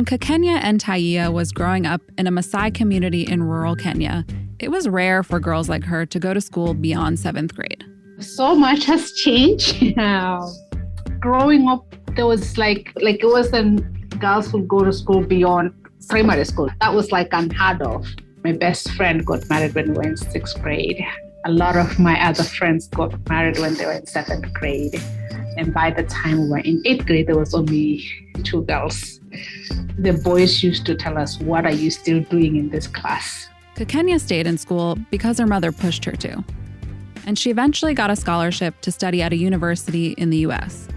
When Kekenya and Taia was growing up in a Maasai community in rural Kenya, it was rare for girls like her to go to school beyond 7th grade. So much has changed. Growing up, there was like it wasn't girls would go to school beyond primary school. That was like unheard of. My best friend got married when we were in 6th grade. A lot of my other friends got married when they were in 7th grade. And by the time we were in 8th grade, there was only 2 girls. The boys used to tell us, "What are you still doing in this class?" Kekenya stayed in school because her mother pushed her to. And she eventually got a scholarship to study at a university in the US.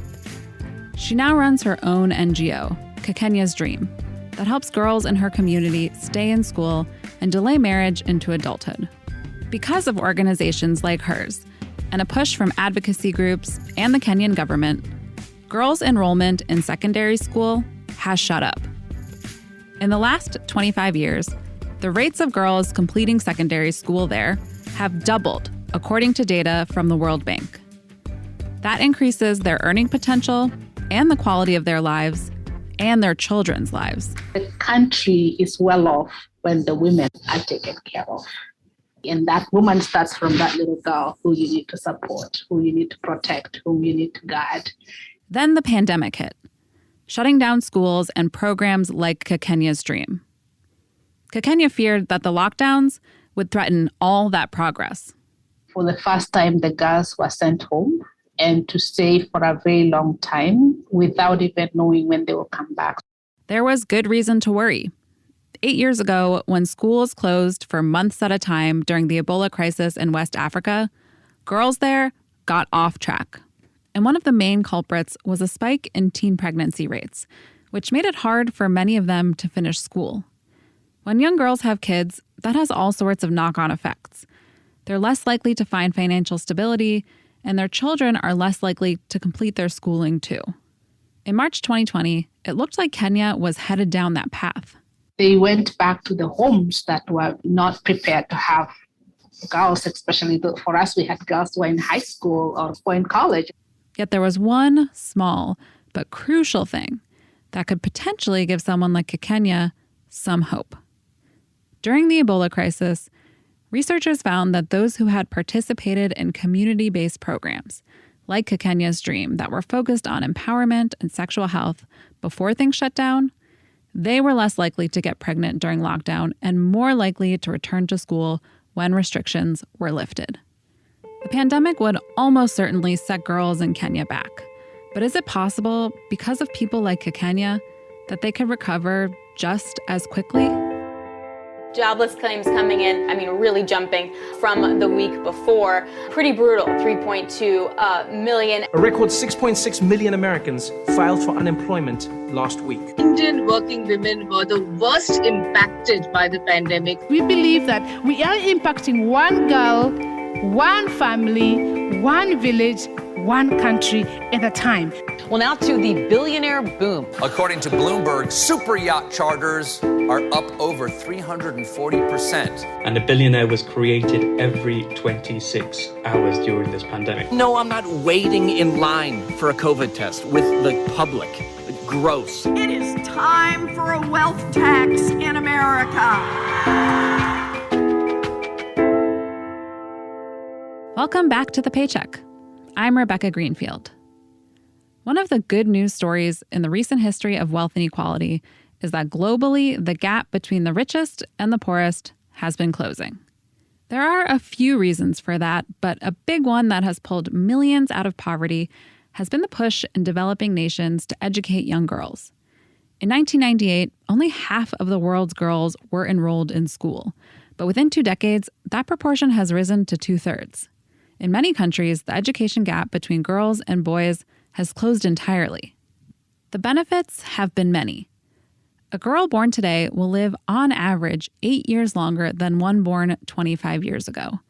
She now runs her own NGO, Kekenya's Dream, that helps girls in her community stay in school and delay marriage into adulthood. Because of organizations like hers, and a push from advocacy groups and the Kenyan government, girls' enrollment in secondary school has shot up. In the last 25 years, the rates of girls completing secondary school there have doubled, according to data from the World Bank. That increases their earning potential and the quality of their lives and their children's lives. The country is well off when the women are taken care of. And that woman starts from that little girl who you need to support, who you need to protect, whom you need to guide. Then the pandemic hit, shutting down schools and programs like Kekenya's Dream. Kekenya feared that the lockdowns would threaten all that progress. For the first time, the girls were sent home and to stay for a very long time without even knowing when they will come back. There was good reason to worry. 8 years ago, when schools closed for months at a time during the Ebola crisis in West Africa, girls there got off track. And one of the main culprits was a spike in teen pregnancy rates, which made it hard for many of them to finish school. When young girls have kids, that has all sorts of knock-on effects. They're less likely to find financial stability, and their children are less likely to complete their schooling too. In March 2020, it looked like Kenya was headed down that path. They went back to the homes that were not prepared to have girls, especially for us, we had girls who were in high school or in college. Yet there was one small but crucial thing that could potentially give someone like Kekenya some hope. During the Ebola crisis, researchers found that those who had participated in community-based programs, like Kekenya's Dream, that were focused on empowerment and sexual health before things shut down, they were less likely to get pregnant during lockdown and more likely to return to school when restrictions were lifted. The pandemic would almost certainly set girls in Kenya back. But is it possible, because of people like Kekenya, that they could recover just as quickly? Jobless claims coming in, really jumping from the week before. Pretty brutal, 3.2 million. A record 6.6 million Americans filed for unemployment last week. Indian working women were the worst impacted by the pandemic. We believe that we are impacting one girl, one family, one village, one country at a time. Well, now to the billionaire boom. According to Bloomberg, super yacht charters are up over 340%. And a billionaire was created every 26 hours during this pandemic. No, I'm not waiting in line for a COVID test with the public. Gross. It is time for a wealth tax in America. Welcome back to The Paycheck. I'm Rebecca Greenfield. One of the good news stories in the recent history of wealth inequality is that globally, the gap between the richest and the poorest has been closing. There are a few reasons for that, but a big one that has pulled millions out of poverty has been the push in developing nations to educate young girls. In 1998, only half of the world's girls were enrolled in school, but within 2 decades, that proportion has risen to 2/3. In many countries, the education gap between girls and boys has closed entirely. The benefits have been many. A girl born today will live on average 8 years longer than one born 25 years ago.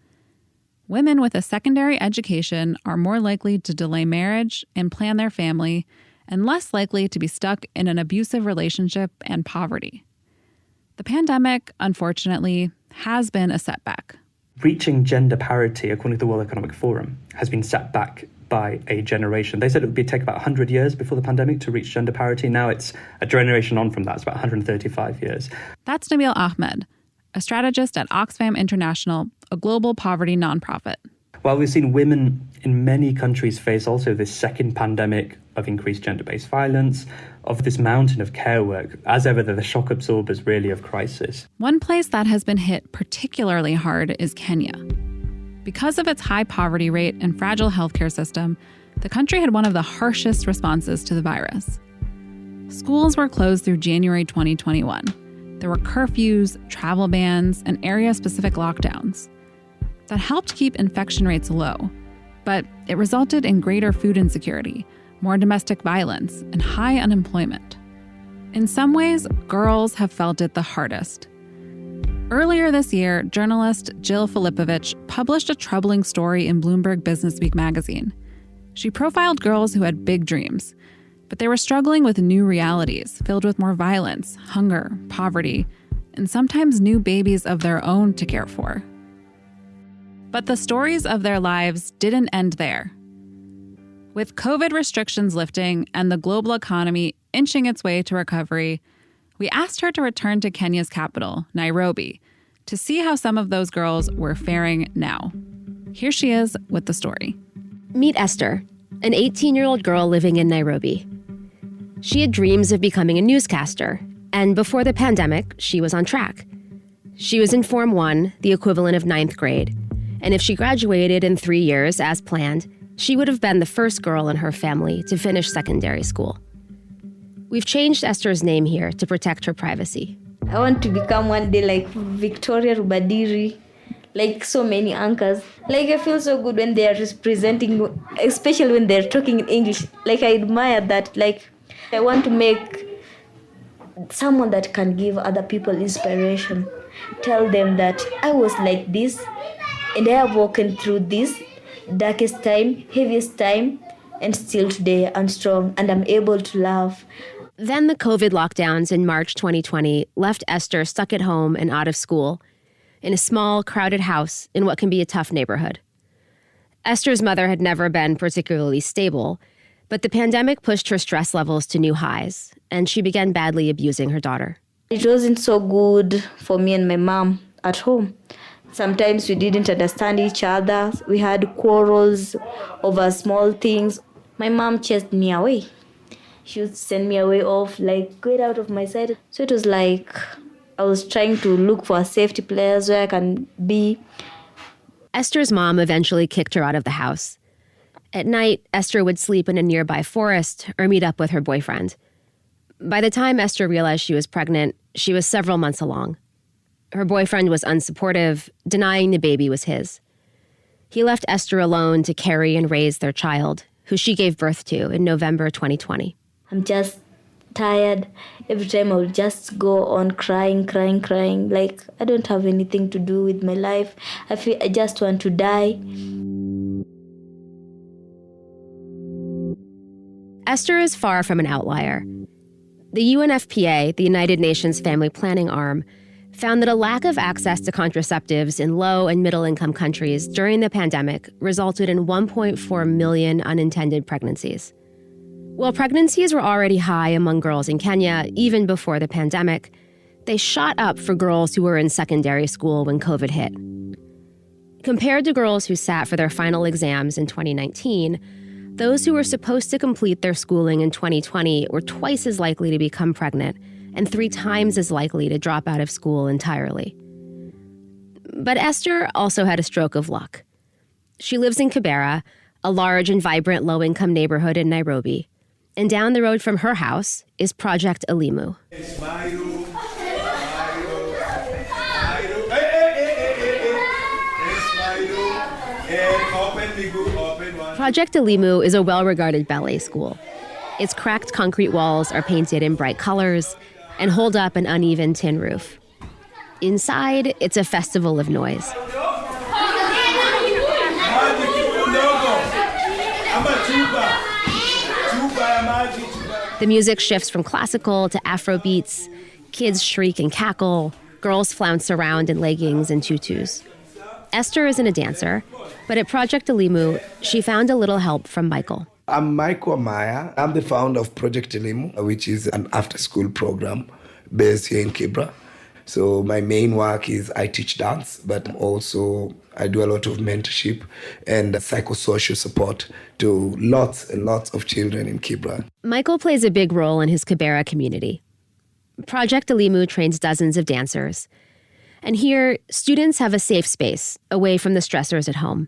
Women with a secondary education are more likely to delay marriage and plan their family, and less likely to be stuck in an abusive relationship and poverty. The pandemic, unfortunately, has been a setback. Reaching gender parity, according to the World Economic Forum, has been set back by a generation. They said it would take about 100 years before the pandemic to reach gender parity. Now it's a generation on from that. It's about 135 years. That's Nabil Ahmed, a strategist at Oxfam International, a global poverty nonprofit. While we've seen women in many countries face also this second pandemic of increased gender-based violence, of this mountain of care work, as ever, they're the shock absorbers really of crisis. One place that has been hit particularly hard is Kenya. Because of its high poverty rate and fragile healthcare system, the country had one of the harshest responses to the virus. Schools were closed through January 2021. There were curfews, travel bans, and area-specific lockdowns. That helped keep infection rates low, but it resulted in greater food insecurity, more domestic violence, and high unemployment. In some ways, girls have felt it the hardest. Earlier this year, journalist Jill Filipovic published a troubling story in Bloomberg Businessweek magazine. She profiled girls who had big dreams, but they were struggling with new realities filled with more violence, hunger, poverty, and sometimes new babies of their own to care for. But the stories of their lives didn't end there. With COVID restrictions lifting and the global economy inching its way to recovery, we asked her to return to Kenya's capital, Nairobi, to see how some of those girls were faring now. Here she is with the story. Meet Esther, an 18-year-old girl living in Nairobi. She had dreams of becoming a newscaster, and before the pandemic, she was on track. She was in Form 1, the equivalent of 9th grade, and if she graduated in 3 years as planned, she would have been the first girl in her family to finish secondary school. We've changed Esther's name here to protect her privacy. I want to become one day like Victoria Rubadiri, like so many anchors. Like I feel so good when they are presenting, especially when they're talking in English. Like I admire that. Like I want to make someone that can give other people inspiration. Tell them that I was like this and I have walked through this darkest time, heaviest time, and still today I'm strong and I'm able to laugh. Then the COVID lockdowns in March 2020 left Esther stuck at home and out of school in a small, crowded house in what can be a tough neighborhood. Esther's mother had never been particularly stable, but the pandemic pushed her stress levels to new highs, and she began badly abusing her daughter. It wasn't so good for me and my mom at home. Sometimes we didn't understand each other. We had quarrels over small things. My mom chased me away. She would send me away off, like, get out of my sight. So it was like I was trying to look for a safety place where I can be. Esther's mom eventually kicked her out of the house. At night, Esther would sleep in a nearby forest or meet up with her boyfriend. By the time Esther realized she was pregnant, she was several months along. Her boyfriend was unsupportive, denying the baby was his. He left Esther alone to carry and raise their child, who she gave birth to in November 2020. I'm just tired. Every time I would just go on crying. Like, I don't have anything to do with my life. I feel I just want to die. Esther is far from an outlier. The UNFPA, the United Nations Family Planning Arm, found that a lack of access to contraceptives in low and middle-income countries during the pandemic resulted in 1.4 million unintended pregnancies. While pregnancies were already high among girls in Kenya, even before the pandemic, they shot up for girls who were in secondary school when COVID hit. Compared to girls who sat for their final exams in 2019, those who were supposed to complete their schooling in 2020 were twice as likely to become pregnant and 3 times as likely to drop out of school entirely. But Esther also had a stroke of luck. She lives in Kibera, a large and vibrant low-income neighborhood in Nairobi. And down the road from her house is Project Elimu. Project Elimu is a well-regarded ballet school. Its cracked concrete walls are painted in bright colors and hold up an uneven tin roof. Inside, it's a festival of noise. The music shifts from classical to Afro beats. Kids shriek and cackle. Girls flounce around in leggings and tutus. Esther isn't a dancer, but at Project Elimu, she found a little help from Michael. I'm Michael Amaya. I'm the founder of Project Elimu, which is an after-school program based here in Kibra. So my main work is I teach dance, but also I do a lot of mentorship and psychosocial support to lots and lots of children in Kibra. Michael plays a big role in his Kibera community. Project Elimu trains dozens of dancers. And here, students have a safe space away from the stressors at home.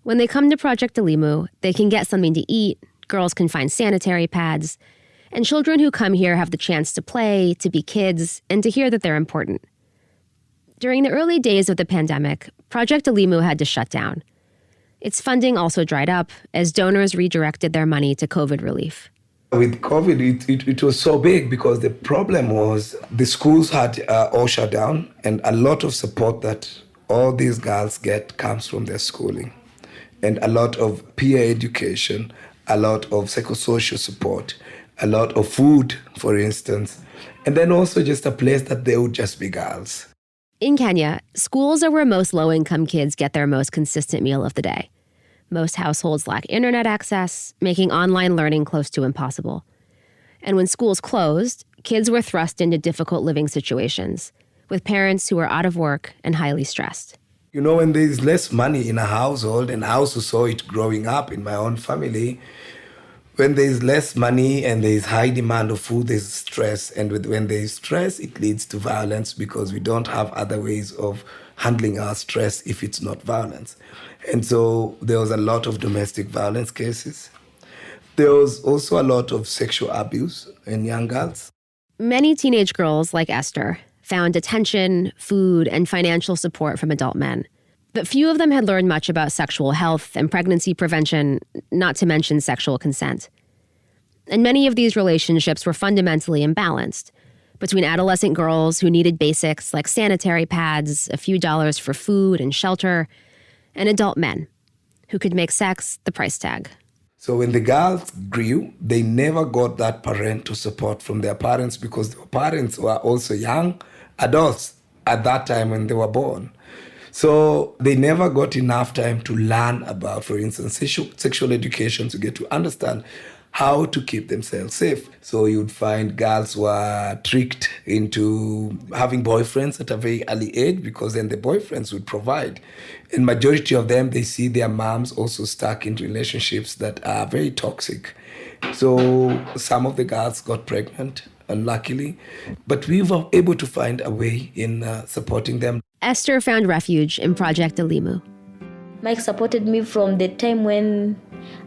When they come to Project Elimu, they can get something to eat, girls can find sanitary pads, and children who come here have the chance to play, to be kids, and to hear that they're important. During the early days of the pandemic, Project Elimu had to shut down. Its funding also dried up as donors redirected their money to COVID relief. With COVID, it was so big because the problem was the schools had all shut down, and a lot of support that all these girls get comes from their schooling. And a lot of peer education, a lot of psychosocial support, a lot of food, for instance, and then also just a place that they would just be girls. In Kenya, schools are where most low-income kids get their most consistent meal of the day. Most households lack internet access, making online learning close to impossible. And when schools closed, kids were thrust into difficult living situations, with parents who were out of work and highly stressed. You know, when there's less money in a household, and I also saw it growing up in my own family, when there's less money and there's high demand of food, there's stress. And when there's stress, it leads to violence because we don't have other ways of handling our stress if it's not violence. And so there was a lot of domestic violence cases. There was also a lot of sexual abuse in young girls. Many teenage girls, like Esther, found attention, food, and financial support from adult men. But few of them had learned much about sexual health and pregnancy prevention, not to mention sexual consent. And many of these relationships were fundamentally imbalanced between adolescent girls who needed basics like sanitary pads, a few dollars for food and shelter, and adult men who could make sex the price tag. So when the girls grew, they never got that parental support from their parents because their parents were also young adults at that time when they were born. So they never got enough time to learn about, for instance, sexual education to get to understand how to keep themselves safe. So you'd find girls were tricked into having boyfriends at a very early age because then the boyfriends would provide. And majority of them, they see their moms also stuck in relationships that are very toxic. So some of the girls got pregnant, unluckily, but we were able to find a way in supporting them. Esther found refuge in Project Elimu. Mike supported me from the time when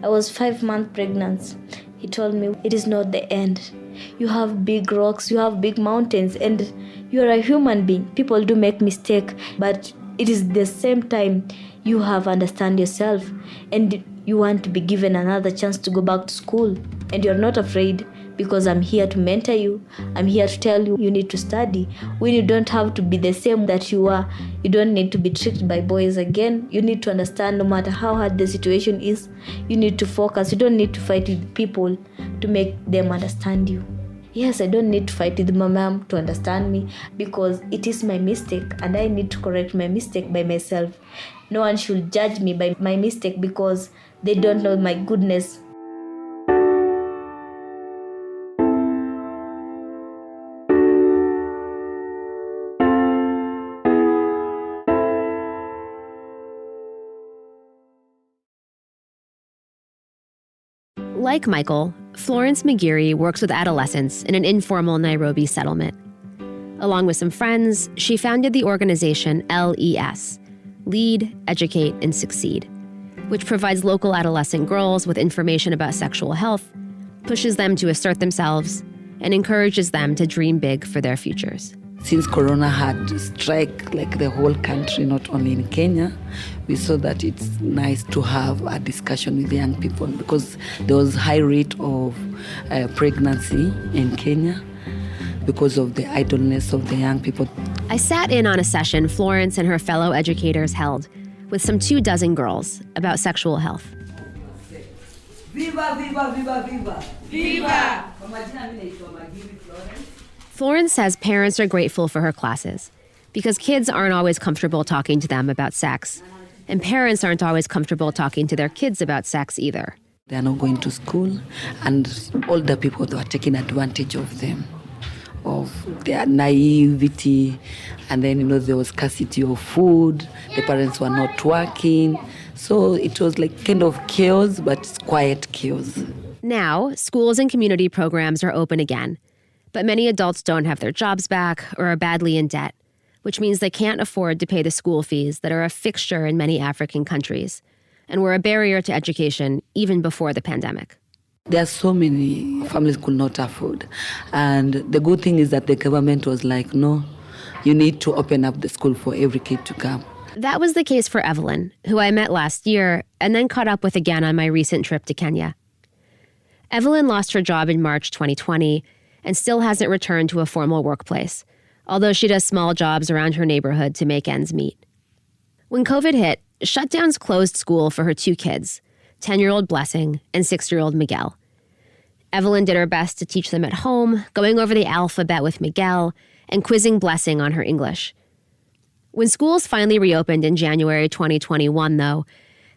I was 5 months pregnant. He told me, it is not the end. You have big rocks, you have big mountains, and you are a human being. People do make mistakes, but it is the same time you have understand yourself and you want to be given another chance to go back to school. And you're not afraid because I'm here to mentor you. I'm here to tell you, you need to study. When you don't have to be the same that you are, you don't need to be tricked by boys again. You need to understand no matter how hard the situation is, you need to focus. You don't need to fight with people to make them understand you. Yes, I don't need to fight with my mom to understand me because it is my mistake and I need to correct my mistake by myself. No one should judge me by my mistake because they don't know my goodness. Like Michael, Florence McGeary works with adolescents in an informal Nairobi settlement. Along with some friends, she founded the organization LES, Lead, Educate, and Succeed, which provides local adolescent girls with information about sexual health, pushes them to assert themselves, and encourages them to dream big for their futures. Since Corona had struck like the whole country, not only in Kenya, we saw that it's nice to have a discussion with young people because there was high rate of pregnancy in Kenya because of the idleness of the young people. I sat in on a session Florence and her fellow educators held with some 24 girls about sexual health. Viva, viva, viva, viva! Viva! Florence says parents are grateful for her classes Because kids aren't always comfortable talking to them about sex. And parents aren't always comfortable talking to their kids about sex either. They are not going to school, and older people that are taking advantage of them, of their naivety, and then, there was scarcity of food, the parents were not working, so it was like kind of chaos, but it's quiet chaos. Now, schools and community programs are open again, but many adults don't have their jobs back or are badly in debt, which means they can't afford to pay the school fees that are a fixture in many African countries and were a barrier to education even before the pandemic. There are so many families could not afford. And the good thing is that the government was like, no, you need to open up the school for every kid to come. That was the case for Evelyn, who I met last year and then caught up with again on my recent trip to Kenya. Evelyn lost her job in March 2020 and still hasn't returned to a formal workplace, although she does small jobs around her neighborhood to make ends meet. When COVID hit, shutdowns closed school for her two kids, 10-year-old Blessing and 6-year-old Miguel. Evelyn did her best to teach them at home, going over the alphabet with Miguel and quizzing Blessing on her English. When schools finally reopened in January 2021, though,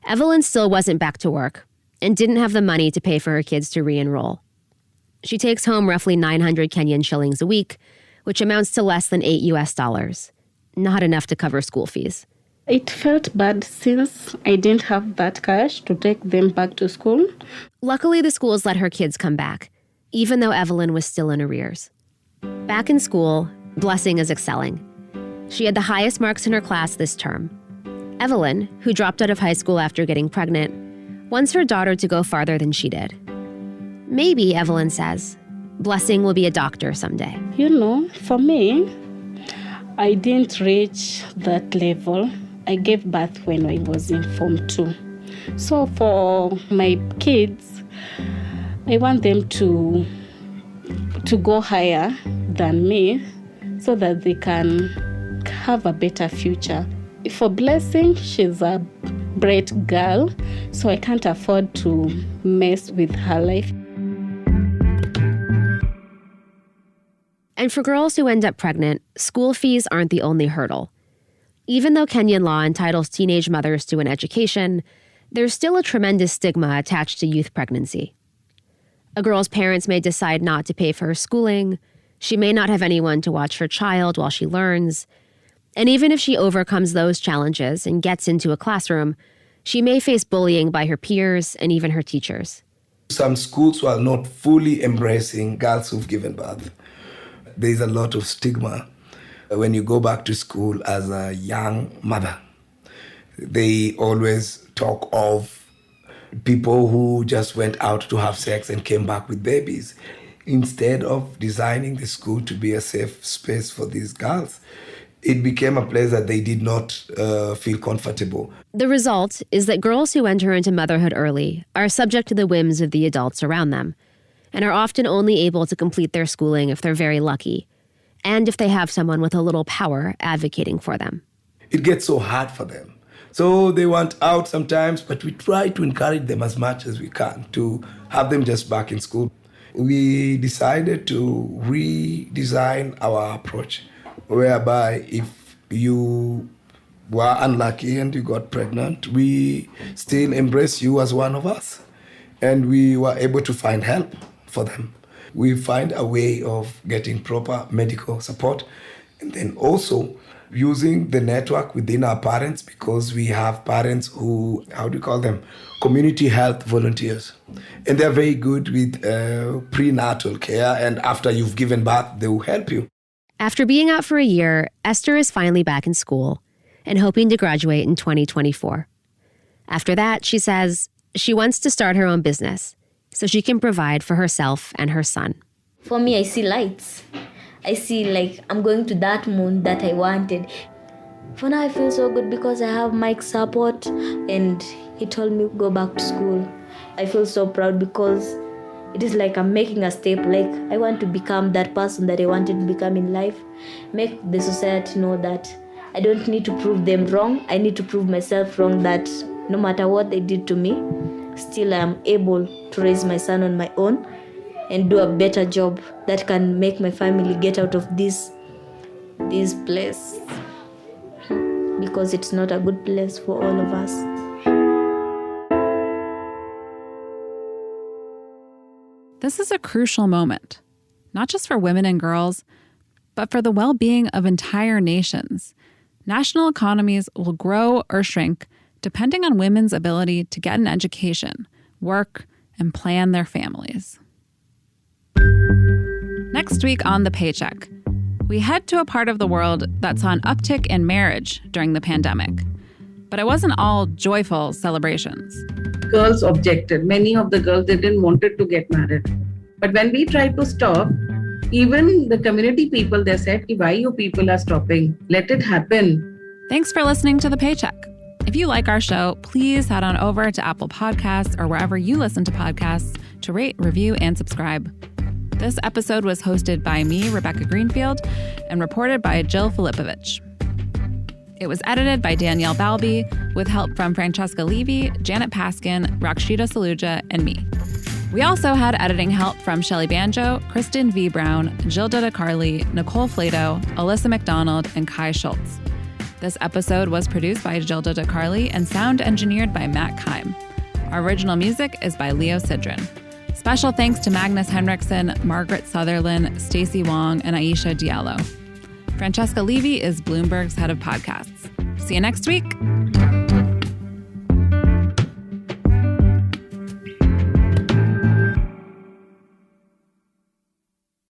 Evelyn still wasn't back to work and didn't have the money to pay for her kids to re-enroll. She takes home roughly 900 Kenyan shillings a week, which amounts to less than $8, not enough to cover school fees. It felt bad since I didn't have that cash to take them back to school. Luckily, the schools let her kids come back, even though Evelyn was still in arrears. Back in school, Blessing is excelling. She had the highest marks in her class this term. Evelyn, who dropped out of high school after getting pregnant, wants her daughter to go farther than she did. Maybe, Evelyn says, Blessing will be a doctor someday. For me, I didn't reach that level. I gave birth when I was in Form 2. So for my kids, I want them to go higher than me so that they can have a better future. For Blessing, she's a bright girl, so I can't afford to mess with her life. And for girls who end up pregnant, school fees aren't the only hurdle. Even though Kenyan law entitles teenage mothers to an education, there's still a tremendous stigma attached to youth pregnancy. A girl's parents may decide not to pay for her schooling, she may not have anyone to watch her child while she learns, and even if she overcomes those challenges and gets into a classroom, she may face bullying by her peers and even her teachers. Some schools are not fully embracing girls who've given birth. There's a lot of stigma when you go back to school as a young mother. They always talk of people who just went out to have sex and came back with babies, instead of designing the school to be a safe space for these girls. It became a place that they did not feel comfortable. The result is that girls who enter into motherhood early are subject to the whims of the adults around them, and are often only able to complete their schooling if they're very lucky, and if they have someone with a little power advocating for them. It gets so hard for them. So they want out sometimes, but we try to encourage them as much as we can to have them just back in school. We decided to redesign our approach, whereby if you were unlucky and you got pregnant, we still embrace you as one of us. And we were able to find help for them. We find a way of getting proper medical support, and then also using the network within our parents, because we have parents who, community health volunteers. And they're very good with prenatal care, and after you've given birth, they will help you. After being out for a year, Esther is finally back in school and hoping to graduate in 2024. After that, she says, she wants to start her own business so she can provide for herself and her son. For me, I see lights. I see I'm going to that moon that I wanted. For now, I feel so good because I have Mike's support and he told me go back to school. I feel so proud because it is like I'm making a step. I want to become that person that I wanted to become in life. Make the society know that I don't need to prove them wrong. I need to prove myself wrong, that no matter what they did to me, still I am able to raise my son on my own and do a better job that can make my family get out of this place. because it's not a good place for all of us. This is a crucial moment, not just for women and girls, but for the well-being of entire nations. National economies will grow or shrink depending on women's ability to get an education, work, and plan their families. Next week on The Paycheck, we head to a part of the world that saw an uptick in marriage during the pandemic. But it wasn't all joyful celebrations. Girls objected. Many of the girls, they didn't want to get married. But when we tried to stop, even the community people, they said, why you people are stopping? Let it happen. Thanks for listening to The Paycheck. If you like our show, please head on over to Apple Podcasts or wherever you listen to podcasts to rate, review, and subscribe. This episode was hosted by me, Rebecca Greenfield, and reported by Jill Filipovic. It was edited by Danielle Balby, with help from Francesca Levy, Janet Paskin, Rakshita Saluja, and me. We also had editing help from Shelley Banjo, Kristen V. Brown, Gilda DeCarli, Nicole Flato, Alyssa McDonald, and Kai Schultz. This episode was produced by Gilda DeCarli and sound engineered by Matt Keim. Our original music is by Leo Sidran. Special thanks to Magnus Henriksen, Margaret Sutherland, Stacey Wong, and Aisha Diallo. Francesca Levy is Bloomberg's head of podcasts. See you next week.